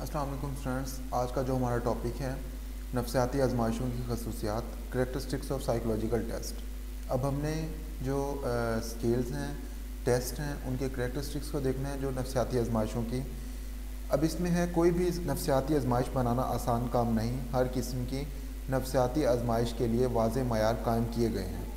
अस्सलाम वालेकुम स्टूडेंट्स। आज का जो हमारा टॉपिक है नफ्सियाती आजमाइशों की खसूसियात, करेक्टरिस्टिक्स ऑफ साइकोलॉजिकल टेस्ट। अब हमने जो स्केल्स हैं, टेस्ट हैं, उनके करेक्टरिस्टिक्स को देखना है जो नफ्सियाती आजमाइशों की। अब इसमें है कोई भी नफ्सियाती आजमाइश बनाना आसान काम नहीं। हर किस्म की नफ्सियाती आजमाइश के लिए वाज़ेह मयार कायम किए गए हैं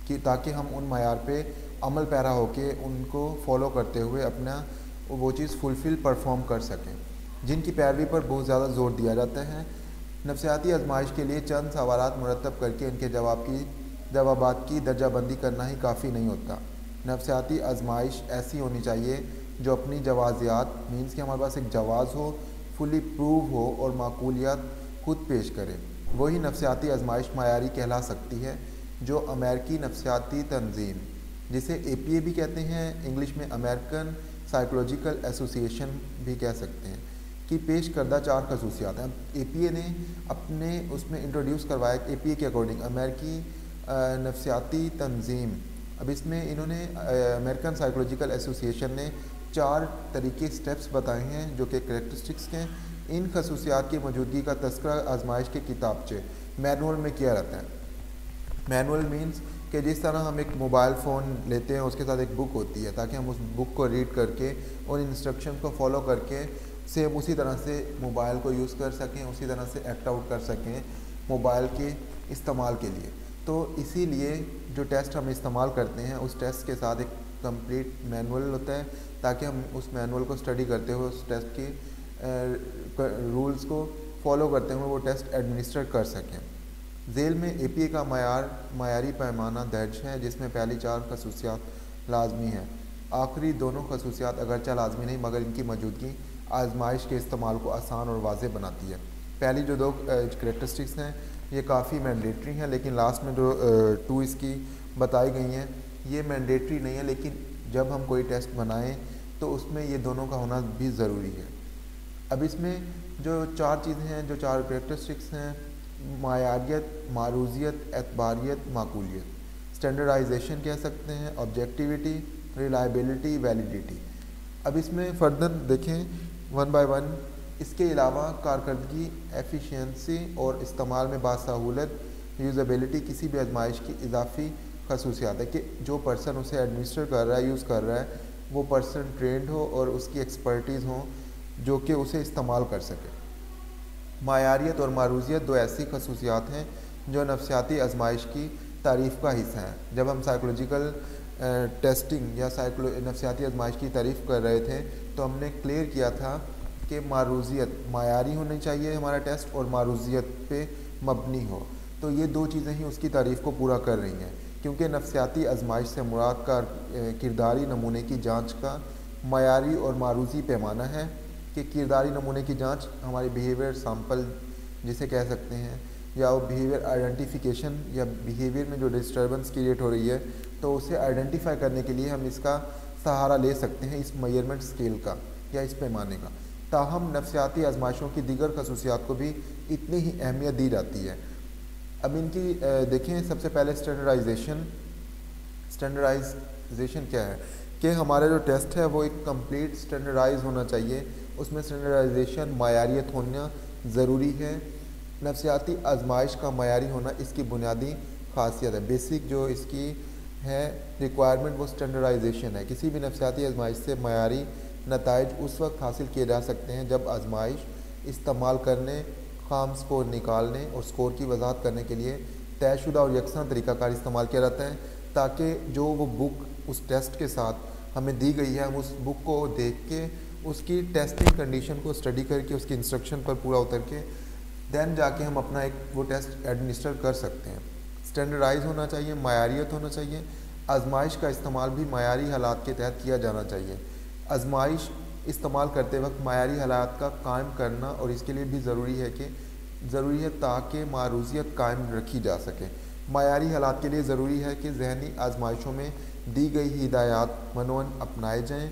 कि ताकि हम उन मयार पे अमल पैरा होके उनको फॉलो करते हुए अपना वो चीज़ फुलफ़िल परफॉर्म कर सकें, जिनकी पैरवी पर बहुत ज़्यादा ज़ोर दिया जाता है। नफ्सियाती आजमाइश के लिए चंद सवालात मुरतब करके इनके जवाबात की दर्जाबंदी करना ही काफ़ी नहीं होता। नफ्सियाती आजमाइश ऐसी होनी चाहिए जो अपनी जवाज़ियात मीन्स कि हमारे पास एक जवाज़ हो, फुली प्रूव हो और माकूलियत खुद पेश करे। वही नफ्सियाती आजमाइश मायारी कहला सकती है जो अमेरिकी नफ्सियाती तंजीम, जिसे APA भी कहते हैं, इंग्लिश में अमेरिकन साइकोलॉजिकल एसोसिएशन भी कह सकते हैं, की पेश करदा 4 खसूसियात हैं। APA ने अपने उसमें इंट्रोड्यूस करवाया APA के अकॉर्डिंग अमेरिकी नफ्सियाती तंजीम। अब इसमें इन्होंने अमेरिकन साइकोलॉजिकल एसोसिएशन ने 4 तरीके स्टेप्स बताए हैं जो कि करेक्टरिस्टिक्स के। इन खसूसियात की मौजूदगी का तस्करा आजमाइश के किताबचे मैनुअल में किया रहता है। मैनुअल मीन्स कि जिस तरह हम एक मोबाइल फ़ोन लेते हैं उसके साथ एक बुक होती है, ताकि हम उस बुक को रीड करके और इंस्ट्रक्शन को फॉलो करके सेम उसी तरह से मोबाइल को यूज़ कर सकें, उसी तरह से एक्ट आउट कर सकें मोबाइल के इस्तेमाल के लिए। तो इसीलिए जो टेस्ट हम इस्तेमाल करते हैं उस टेस्ट के साथ एक कंप्लीट मैनुअल होता है, ताकि हम उस मैनुअल को स्टडी करते हुए उस टेस्ट के रूल्स को फॉलो करते हुए वो टेस्ट एडमिनिस्टर कर सकें। झेल में APA का मायारी पैमाना दर्ज है, जिसमें पहली 4 खसूसियात लाजमी हैं। आखिरी दोनों खसूसियात अगरचे लाजमी नहीं मगर इनकी मौजूदगी आजमाइश के इस्तेमाल को आसान और वाज़ेह बनाती है। पहली जो 2 करेक्टरिस्टिक्स हैं ये काफ़ी मैंडेटरी हैं, लेकिन लास्ट में जो 2 इसकी बताई गई हैं ये मैंडेटरी नहीं है, लेकिन जब हम कोई टेस्ट बनाएं तो उसमें ये दोनों का होना भी ज़रूरी है। अब इसमें जो 4 चीज़ें हैं, जो 4 करेक्टरिस्टिक्स हैं, मायारियत, मारूजियत, एतबारियत, माकूलियत, स्टैंडर्डाइजेशन कह सकते हैं, ऑब्जेक्टिविटी, रिलायबिलिटी, वैलिडिटी। अब इसमें फर्दर देखें 1 बाय 1। इसके अलावा कारकर्दगी, एफिशिएंसी और इस्तेमाल में बासहूलत, यूज़ेबिलिटी किसी भी आजमाइश की इजाफी खसूसियात है कि जो पर्सन उसे एडमिनिस्टर कर रहा है, यूज़ कर रहा है, वो पर्सन ट्रेंड हो और उसकी एक्सपर्टीज़ हो जो कि उसे इस्तेमाल कर सके। मायारियत और मारूजियत 2 ऐसी खसूसियात हैं जो नफ्सियाती आजमाइश की तारीफ़ का हिस्सा हैं। जब हम साइकोलॉजिकल टेस्टिंग या नफ्सियाती आजमाइश की तारीफ़ कर रहे थे तो हमने क्लियर किया था कि मारूजियत मायारी होनी चाहिए हमारा टेस्ट और मारूजियत पे मबनी हो। तो ये 2 चीज़ें ही उसकी तारीफ़ को पूरा कर रही हैं, क्योंकि नफ्सियाती आजमाइश से मुराद का किरदारी नमूने की जाँच का मायारी और मारूजी पैमाना है कि किरदारी नमूने की जांच हमारी बिहेवियर सैंपल जिसे कह सकते हैं, या वो बिहेवियर आइडेंटिफिकेशन या बिहेवियर में जो डिस्टर्बेंस क्रिएट हो रही है तो उसे आइडेंटिफाई करने के लिए हम इसका सहारा ले सकते हैं, इस मेजरमेंट स्केल का या इस पैमाने का। ताहम नफ्सियाती आजमाइशों की दीगर खसूसियात को भी इतनी ही अहमियत दी जाती है। अब इनकी देखें, सबसे पहले स्टैंडर्डाइजेशन क्या है कि हमारा जो टेस्ट है वो एक कंप्लीट स्टैंडर्डाइज होना चाहिए, उसमें स्टैंडर्डाइजेशन मायारियत होना ज़रूरी है। नफ्सियाती आजमाइश का मायारी होना इसकी बुनियादी खासियत है। बेसिक जो इसकी है रिक्वायरमेंट वो स्टैंडर्डाइजेशन है। किसी भी नफ्सियाती आजमाइश से मायारी नताइज उस वक्त हासिल किए जा सकते हैं जब आजमाइश इस्तेमाल करने, खाम स्कोर निकालने और स्कोर की वजाहत करने के लिए तयशुदा और यकसा तरीक़ाकार इस्तेमाल किया जाता है, ताकि जो वो बुक उस टेस्ट के साथ हमें दी गई है हम उस बुक को देख के उसकी टेस्टिंग कंडीशन को स्टडी करके उसकी इंस्ट्रक्शन पर पूरा उतर के देन जाके हम अपना एक वो टेस्ट एडमिनिस्टर कर सकते हैं। स्टैंडर्डाइज होना चाहिए, मायारियत होना चाहिए। आजमाइश का इस्तेमाल भी मायारी हालात के तहत किया जाना चाहिए। आजमाइश इस्तेमाल करते वक्त मायारी हालात का कायम करना और इसके लिए भी ज़रूरी है ताकि मारूजियत कायम रखी जा सके। मायारी हालात के लिए ज़रूरी है कि जहनी आजमाइशों में दी गई हिदायत मनोन अपनाए जाएँ,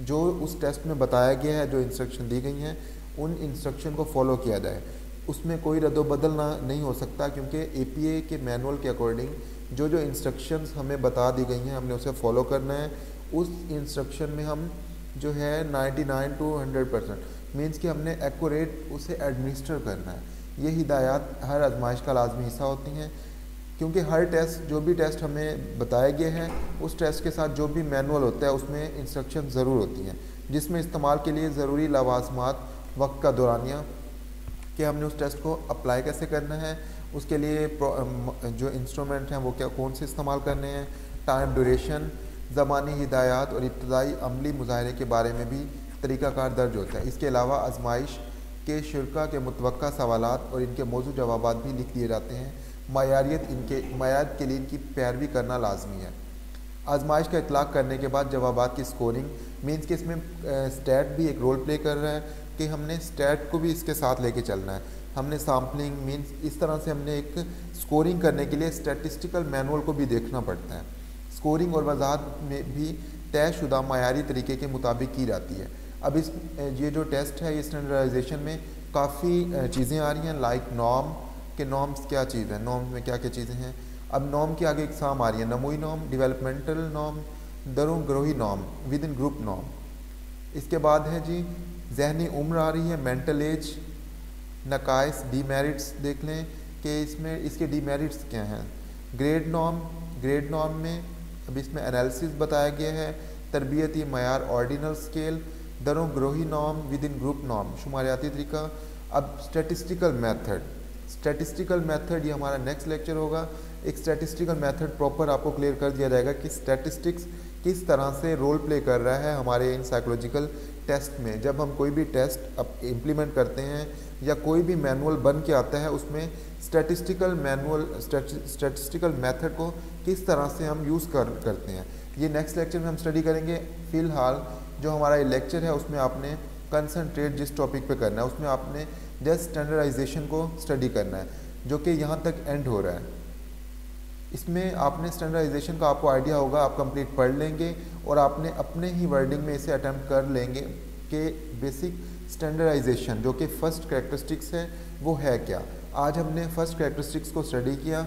जो उस टेस्ट में बताया गया है, जो इंस्ट्रक्शन दी गई हैं उन इंस्ट्रक्शन को फॉलो किया जाए। उसमें कोई रद्दोबदल नहीं हो सकता, क्योंकि APA के मैनुअल के अकॉर्डिंग जो जो इंस्ट्रक्शंस हमें बता दी गई हैं हमने उसे फॉलो करना है। उस इंस्ट्रक्शन में हम जो है 99 to 100%, मीन्स कि हमने एक्यूरेट उसे एडमिनिस्टर करना है। ये हिदायत हर आजमाइश का लाजमी हिस्सा होती हैं, क्योंकि हर टेस्ट, जो भी टेस्ट हमें बताए गए हैं, उस टेस्ट के साथ जो भी मैनुअल होता है उसमें इंस्ट्रक्शन ज़रूर होती हैं, जिसमें इस्तेमाल के लिए ज़रूरी लवाजमात, वक्त का दौरानिया कि हमने उस टेस्ट को अप्लाई कैसे करना है, उसके लिए जो इंस्ट्रूमेंट हैं वो क्या कौन से इस्तेमाल करने हैं, टाइम ड्यूरेशन, ज़बानी हिदायत और इब्तदाई अमली मुजाहरे के बारे में भी तरीक़ाकार दर्ज होता है। इसके अलावा आजमाइश के शुरा के मुतवक्का सवालात और इनके मौजू जवाबात भी लिख दिए जाते हैं। मायारियत के लिए इनकी पैरवी करना लाजमी है। आजमाइश का इतलाक़ करने के बाद जवाबात की स्कोरिंग, मीन्स कि इसमें स्टैट भी एक रोल प्ले कर रहा है कि हमने स्टैट को भी इसके साथ लेके चलना है। हमने सैम्पलिंग, मीन्स इस तरह से हमने एक स्कोरिंग करने के लिए स्टैटिस्टिकल मैनुअल को भी देखना पड़ता है। स्कोरिंग और वजाहत में भी तयशुदा मायारी तरीके के मुताबिक की जाती है। अब ये जो टेस्ट है, ये स्टैंडर्डाइजेशन में काफ़ी चीज़ें आ रही हैं, लाइक नॉर्म के नॉर्म्स क्या चीज़ है, नॉर्म्स में क्या क्या चीज़ें हैं। अब नॉर्म के आगे इकसाम आ रही है, नमूई नॉर्म, डेवलपमेंटल नॉर्म, दरों ग्रोही norm, within group norm. इसके बाद है जी जहनी उम्र आ रही है, मेंटल एज, नकाइस, डीमेरिट्स देख लें कि इसमें इसके डीमेरिट्स क्या हैं। ग्रेड नॉर्म में अब इसमें एनालिसिस बताया गया है, तरबियती मयार, ऑर्डिनल स्केल, दरों ग्रोही norm, within group norm, शुमारियाती तरीका। अब स्टैटिस्टिकल मेथड ये हमारा नेक्स्ट लेक्चर होगा। एक स्टैटिस्टिकल मेथड प्रॉपर आपको क्लियर कर दिया जाएगा कि स्टैटिस्टिक्स किस तरह से रोल प्ले कर रहा है हमारे इन साइकोलॉजिकल टेस्ट में। जब हम कोई भी टेस्ट अब इम्प्लीमेंट करते हैं या कोई भी मैनुअल बन के आता है, उसमें स्टैटिस्टिकल मेथड को किस तरह से हम यूज़ करते हैं, ये नेक्स्ट लेक्चर में हम स्टडी करेंगे। फ़िलहाल जो हमारा ये लेक्चर है उसमें आपने कंसंट्रेट जिस टॉपिक पे करना है उसमें आपने जस्ट स्टैंडर्डाइजेशन को स्टडी करना है, जो कि यहाँ तक एंड हो रहा है। इसमें आपने स्टैंडर्डाइजेशन का आपको आइडिया होगा, आप कंप्लीट पढ़ लेंगे और आपने अपने ही वर्डिंग में इसे अटेम्प्ट कर लेंगे कि बेसिक स्टैंडर्डाइजेशन जो कि फ़र्स्ट कैरेक्टरिस्टिक्स है वो है क्या। आज हमने फ़र्स्ट कैरेक्टरिस्टिक्स को स्टडी किया।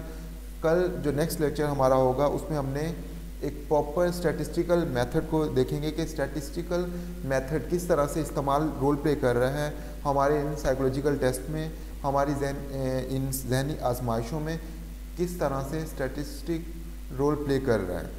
कल जो नेक्स्ट लेक्चर हमारा होगा उसमें हमने एक प्रॉपर स्टैटिस्टिकल मेथड को देखेंगे कि स्टैटिस्टिकल मेथड किस तरह से इस्तेमाल रोल प्ले कर रहा है हमारे इन साइकोलॉजिकल टेस्ट में, हमारी इन जहनी आजमाइशों में किस तरह से स्टैटिस्टिक रोल प्ले कर रहा है।